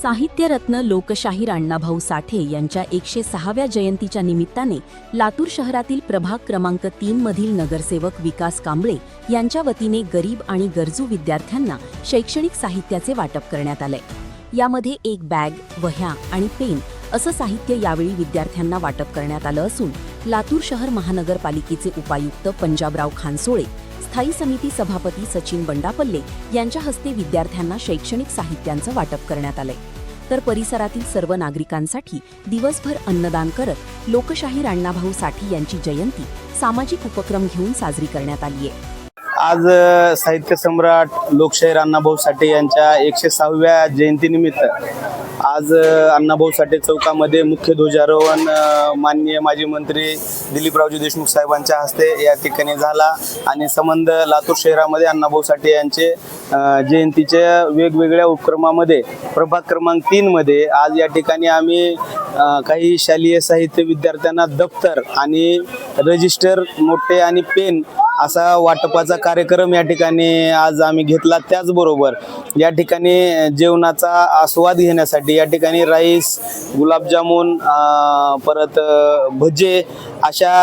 साहित्यरत्न लोकशाहीर अण्णाभाऊ साठे यांच्या 106व्या जयंतीच्या निमित्ताने लातूर शहरातील प्रभाग क्रमांक 3 मधील नगरसेवक विकास कांबळे यांच्या वतीने गरीब आणि गरजू विद्यार्थ्यांना शैक्षणिक साहित्याचे वाटप करण्यात आले। यामध्ये एक बॅग, वह्या आणि पेन असं साहित्य यावेळी विद्यार्थ्यांना वाटप करण्यात आलं असून लातूर शहर महानगरपालिकेचे उपायुक्त पंजाबराव खानसोळे, स्थायी समिती सभापती सचिन बंडापल्ले यांच्या हस्ते विद्यार्थ्यांना शैक्षणिक साहित्यांचं वाटप करण्यात आले। तर परिसरातील सर्व नागरिकांसाठी दिवसभर अन्नदान करत लोकशाहीर अण्णाभाऊ साठे यांची जयंती सामाजिक उपक्रम घेऊन साजरी करण्यात आली आहे। आज साहित्य सम्राट लोकशाहीर अण्णाभाऊ साठे यांच्या 106व्या जयंतीनिमित्त आज अण्णाभाऊ साठे चौकामध्ये मुख्य ध्वजारोहण माननीय माजी मंत्री दिलीपरावजी देशमुख साहेबांच्या हस्ते या ठिकाणी झाला आणि संबंध लातूर शहरामध्ये अण्णाभाऊ साठे यांचे जयंतीच्या वेगवेगळ्या उपक्रमामध्ये प्रभाग क्रमांक 3 मध्ये आज या ठिकाणी आम्ही काही शालेय साहित्य विद्यार्थ्यांना दप्तर आणि रजिस्टर, मोठे आणि पेन असा वाटपाचा कार्यक्रम या ठिकाणी आज आम्ही घेतला। त्याचबरोबर या ठिकाणी जेवणाचा आस्वाद घेण्यासाठी या ठिकाणी राईस, गुलाबजामुन, परत भजे अशा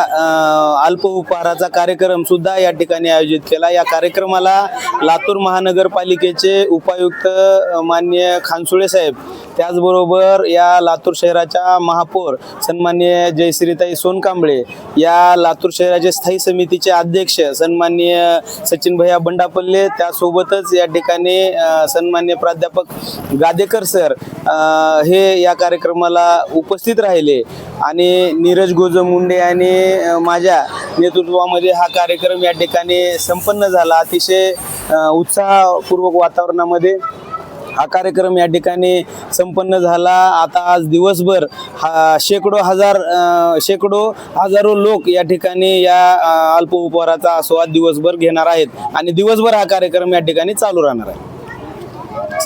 अल्प उपहाराचा कार्यक्रम सुद्धा या ठिकाणी आयोजित केला। या कार्यक्रमाला लातूर महानगरपालिकेचे उपायुक्त माननीय खानसोळे साहेब, त्याचबरोबर या लातूर शहराच्या महापौर सन्माननीय जयश्रीताई सोनकांबळे, या लातूर शहराचे स्थायी समितीचे अध्यक्ष सन्माननीय सचिन भैया बंडापल्ले, त्यासोबतच या ठिकाणी सन्माननीय प्राध्यापक गादेकर सर हे या कार्यक्रमाला उपस्थित राहिले आणि नीरज गोजमुंडे आणि माझ्या नेतृत्वामध्ये हा कार्यक्रम या ठिकाणी संपन्न झाला। अतिशय उत्साहपूर्वक वातावरणामध्ये हा कार्यक्रम या ठिकाणी संपन्न झाला। आता आज दिवसभर शेकडो हजारो लोक या ठिकाणी या अल्प उपहाराचा आस्वाद दिवसभर घेणार आहेत आणि दिवसभर हा कार्यक्रम या ठिकाणी चालू राहणार आहे।